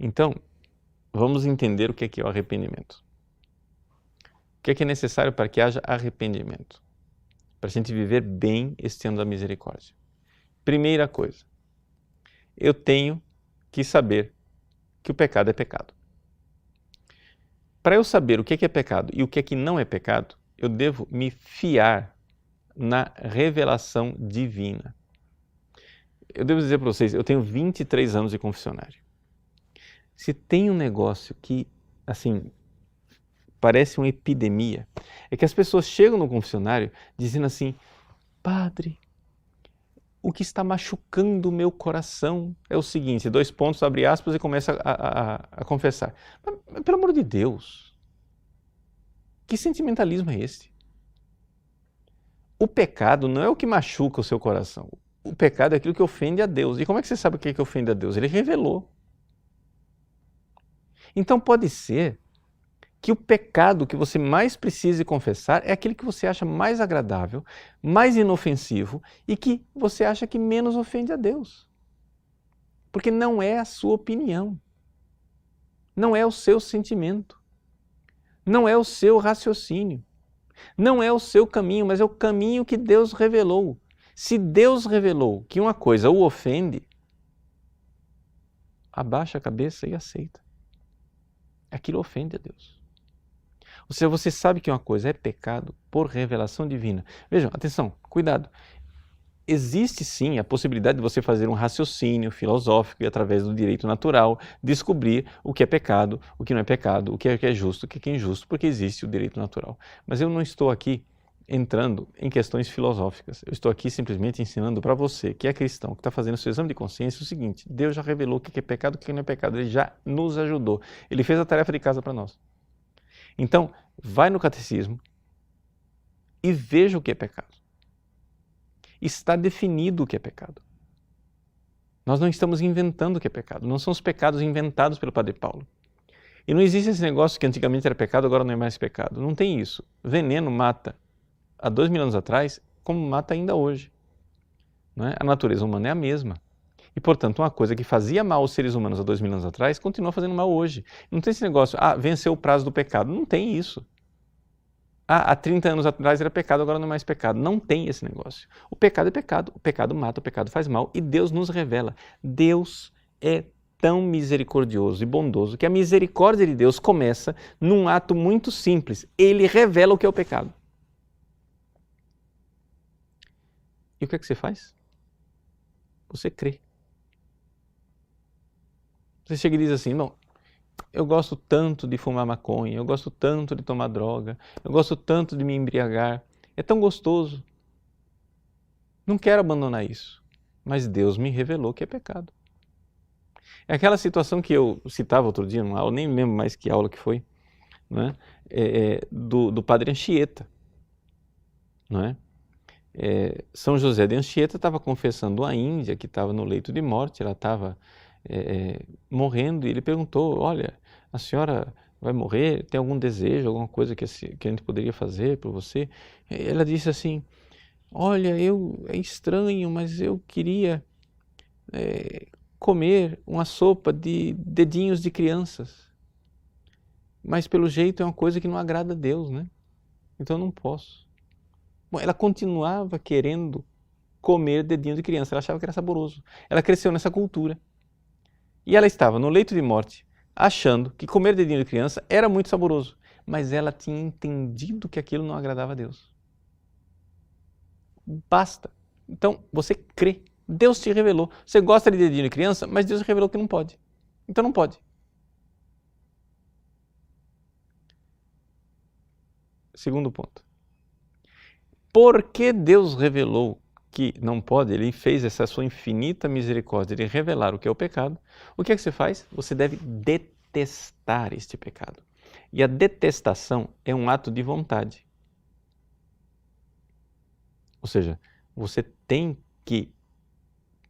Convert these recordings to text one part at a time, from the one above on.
Então, vamos entender o que é o arrependimento. O que é necessário para que haja arrependimento? Para a gente viver bem este ano da misericórdia. Primeira coisa, eu tenho que saber que o pecado é pecado. Para eu saber o que é pecado e o que não é pecado, eu devo me fiar na revelação divina. Eu devo dizer para vocês, eu tenho 23 anos de confessionário. Se tem um negócio que, assim, parece uma epidemia, é que as pessoas chegam no confessionário dizendo assim: Padre, o que está machucando o meu coração é o seguinte, 2 pontos, abre aspas, e começa a confessar. Mas, pelo amor de Deus, que sentimentalismo é esse? O pecado não é o que machuca o seu coração. O pecado é aquilo que ofende a Deus. E como é que você sabe o que é que ofende a Deus? Ele revelou. Então pode ser que o pecado que você mais precise confessar é aquele que você acha mais agradável, mais inofensivo e que você acha que menos ofende a Deus. Porque não é a sua opinião, não é o seu sentimento, não é o seu raciocínio, não é o seu caminho, mas é o caminho que Deus revelou. Se Deus revelou que uma coisa o ofende, abaixa a cabeça e aceita. Aquilo ofende a Deus. Ou seja, você sabe que uma coisa é pecado por revelação divina. Vejam, atenção, cuidado. Existe sim a possibilidade de você fazer um raciocínio filosófico e através do direito natural descobrir o que é pecado, o que não é pecado, o que é justo, o que é injusto, porque existe o direito natural. Mas eu não estou aqui entrando em questões filosóficas. Eu estou aqui simplesmente ensinando para você que é cristão, que está fazendo seu exame de consciência, o seguinte: Deus já revelou o que é pecado, o que não é pecado. Ele já nos ajudou. Ele fez a tarefa de casa para nós. Então, vai no catecismo e veja o que é pecado. Está definido o que é pecado. Nós não estamos inventando o que é pecado. Não são os pecados inventados pelo Padre Paulo. E não existe esse negócio que antigamente era pecado, agora não é mais pecado. Não tem isso. Veneno mata há 2000 anos atrás, como mata ainda hoje. Não é? A natureza humana é a mesma. E, portanto, uma coisa que fazia mal aos seres humanos há 2000 anos atrás, continua fazendo mal hoje. Não tem esse negócio, venceu o prazo do pecado. Não tem isso. Há 30 anos atrás era pecado, agora não é mais pecado. Não tem esse negócio. O pecado é pecado, o pecado mata, o pecado faz mal e Deus nos revela. Deus é tão misericordioso e bondoso que a misericórdia de Deus começa num ato muito simples. Ele revela o que é o pecado. E o que é que você faz? Você crê. Você chega e diz assim: não, eu gosto tanto de fumar maconha, eu gosto tanto de tomar droga, eu gosto tanto de me embriagar, é tão gostoso. Não quero abandonar isso, mas Deus me revelou que é pecado. É aquela situação que eu citava outro dia numa aula, nem lembro mais que aula que foi, né? Do padre Anchieta. Não é? São José de Anchieta estava confessando a Índia, que estava no leito de morte, ela estava morrendo, e ele perguntou: olha, a senhora vai morrer? Tem algum desejo, alguma coisa que a gente poderia fazer por você? Ela disse assim: olha, é estranho, mas eu queria comer uma sopa de dedinhos de crianças, mas pelo jeito é uma coisa que não agrada a Deus, né? Então eu não posso. Bom, ela continuava querendo comer dedinho de criança, ela achava que era saboroso. Ela cresceu nessa cultura. E ela estava no leito de morte, achando que comer dedinho de criança era muito saboroso, mas ela tinha entendido que aquilo não agradava a Deus. Basta. Então, você crê. Deus te revelou. Você gosta de dedinho de criança, mas Deus revelou que não pode. Então não pode. Segundo ponto. Porque Deus revelou que não pode, Ele fez essa sua infinita misericórdia de revelar o que é o pecado, o que é que você faz? Você deve detestar este pecado. E a detestação é um ato de vontade. Ou seja, você tem que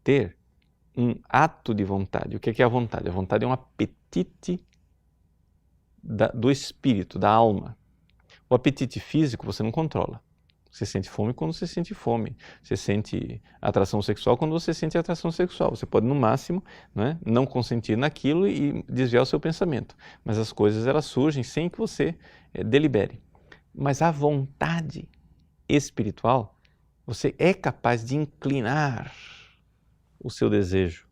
ter um ato de vontade. O que é a vontade? A vontade é um apetite do espírito, da alma. O apetite físico você não controla. Você sente fome quando você sente fome. Você sente atração sexual quando você sente atração sexual. Você pode, no máximo, não consentir naquilo e desviar o seu pensamento. Mas as coisas, elas surgem sem que você delibere. Mas a vontade espiritual, você é capaz de inclinar o seu desejo.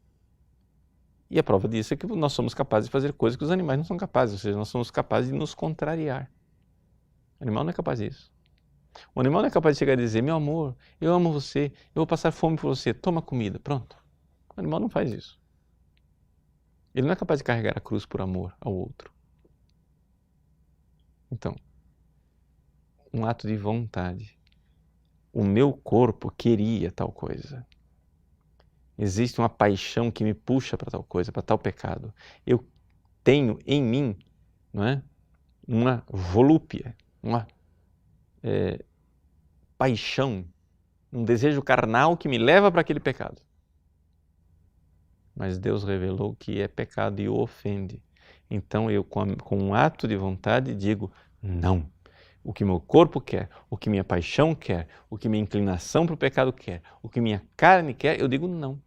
E a prova disso é que nós somos capazes de fazer coisas que os animais não são capazes. Ou seja, nós somos capazes de nos contrariar. O animal não é capaz disso. O animal não é capaz de chegar e dizer, meu amor, eu amo você, eu vou passar fome por você, toma comida, pronto. O animal não faz isso. Ele não é capaz de carregar a cruz por amor ao outro. Então, um ato de vontade. O meu corpo queria tal coisa. Existe uma paixão que me puxa para tal coisa, para tal pecado. Eu tenho em mim, uma volúpia, uma paixão, um desejo carnal que me leva para aquele pecado. Mas Deus revelou que é pecado e o ofende. Então eu, com um ato de vontade, digo não. O que meu corpo quer, o que minha paixão quer, o que minha inclinação para o pecado quer, o que minha carne quer, eu digo não.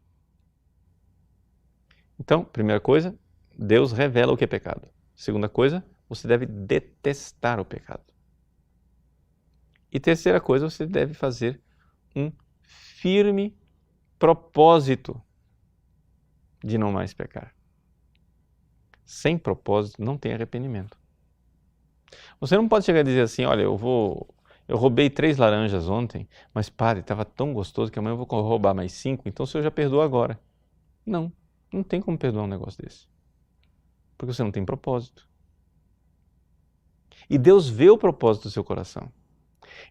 Então, primeira coisa, Deus revela o que é pecado. Segunda coisa, você deve detestar o pecado. E terceira coisa, você deve fazer um firme propósito de não mais pecar. Sem propósito não tem arrependimento. Você não pode chegar e dizer assim, olha, eu roubei 3 laranjas ontem, mas pare, estava tão gostoso que amanhã eu vou roubar mais 5, então o senhor já perdoa agora. Não tem como perdoar um negócio desse. Porque você não tem propósito. E Deus vê o propósito do seu coração.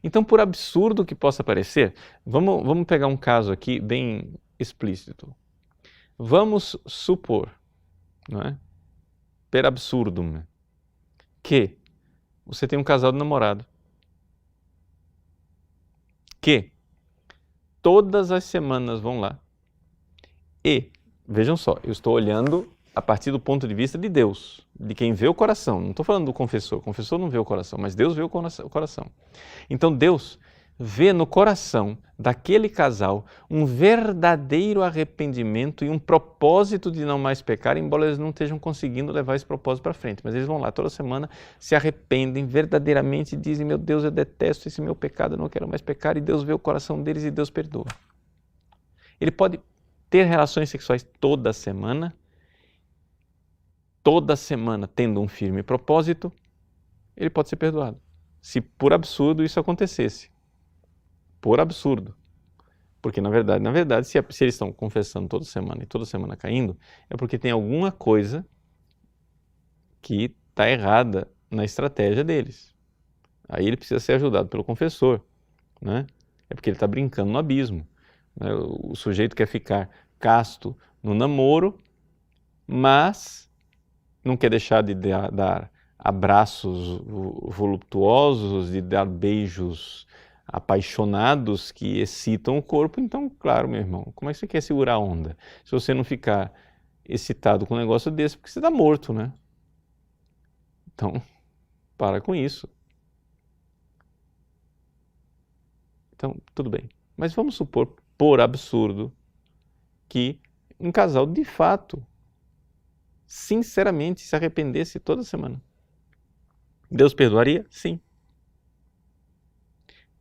Então, por absurdo que possa parecer, vamos pegar um caso aqui bem explícito. Vamos supor, per absurdum, que você tem um casal de namorado que todas as semanas vão lá e, vejam só, eu estou olhando a partir do ponto de vista de Deus, de quem vê o coração. Não estou falando do confessor. O confessor não vê o coração, mas Deus vê o coração. Então Deus vê no coração daquele casal um verdadeiro arrependimento e um propósito de não mais pecar, embora eles não estejam conseguindo levar esse propósito para frente. Mas eles vão lá toda semana, se arrependem verdadeiramente e dizem, meu Deus, eu detesto esse meu pecado, eu não quero mais pecar, e Deus vê o coração deles e Deus perdoa. Ele pode ter relações sexuais toda semana tendo um firme propósito, ele pode ser perdoado. Se por absurdo isso acontecesse. Por absurdo. Porque na verdade, se eles estão confessando toda semana e toda semana caindo, é porque tem alguma coisa que está errada na estratégia deles. Aí ele precisa ser ajudado pelo confessor. É porque ele está brincando no abismo. O sujeito quer ficar casto no namoro, mas não quer deixar de dar abraços voluptuosos, de dar beijos apaixonados que excitam o corpo. Então, claro, meu irmão, como é que você quer segurar a onda? Se você não ficar excitado com um negócio desse, porque você está morto, Então, para com isso. Então, tudo bem. Mas vamos supor, por absurdo, que um casal de fato sinceramente se arrependesse toda semana. Deus perdoaria? Sim.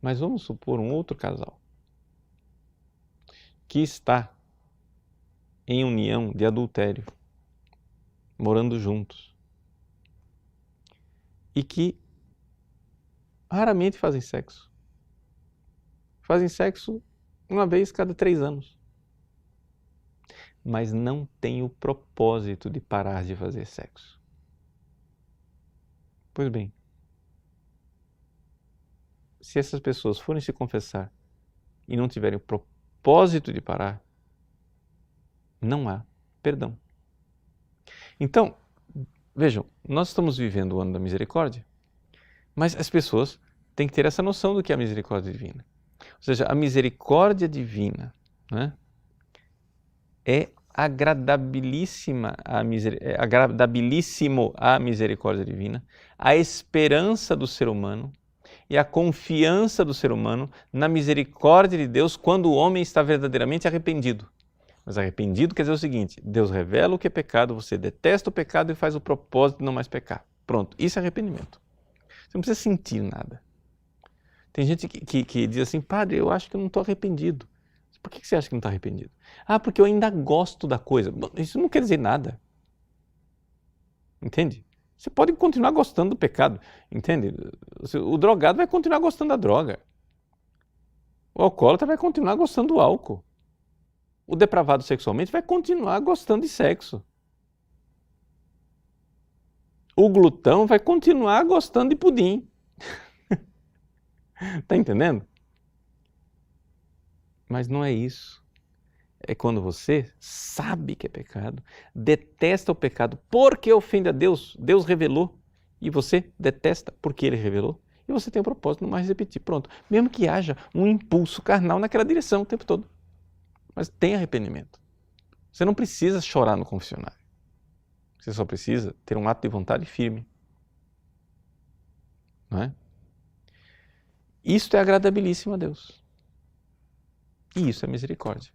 Mas vamos supor um outro casal que está em união de adultério, morando juntos, e que raramente fazem sexo. Fazem sexo uma vez cada 3 anos. Mas não tem o propósito de parar de fazer sexo. Pois bem, se essas pessoas forem se confessar e não tiverem o propósito de parar, não há perdão. Então, vejam, nós estamos vivendo o ano da misericórdia, mas as pessoas têm que ter essa noção do que é a misericórdia divina. Ou seja, a misericórdia divina é agradabilíssimo a misericórdia divina, a esperança do ser humano, e a confiança do ser humano na misericórdia de Deus quando o homem está verdadeiramente arrependido. Mas arrependido quer dizer o seguinte: Deus revela o que é pecado, você detesta o pecado e faz o propósito de não mais pecar. Pronto, isso é arrependimento. Você não precisa sentir nada. Tem gente que diz assim: padre, eu acho que eu não estou arrependido. Por que você acha que não está arrependido? Ah, porque eu ainda gosto da coisa. Isso não quer dizer nada. Entende? Você pode continuar gostando do pecado. Entende? O drogado vai continuar gostando da droga. O alcoólatra vai continuar gostando do álcool. O depravado sexualmente vai continuar gostando de sexo. O glutão vai continuar gostando de pudim. Tá entendendo? Mas não é isso. É quando você sabe que é pecado, detesta o pecado porque ofende a Deus, Deus revelou, e você detesta porque Ele revelou, e você tem o propósito de não mais repetir. Pronto. Mesmo que haja um impulso carnal naquela direção o tempo todo. Mas tem arrependimento. Você não precisa chorar no confessionário. Você só precisa ter um ato de vontade firme. Não é? Isto é agradabilíssimo a Deus. E isso é misericórdia.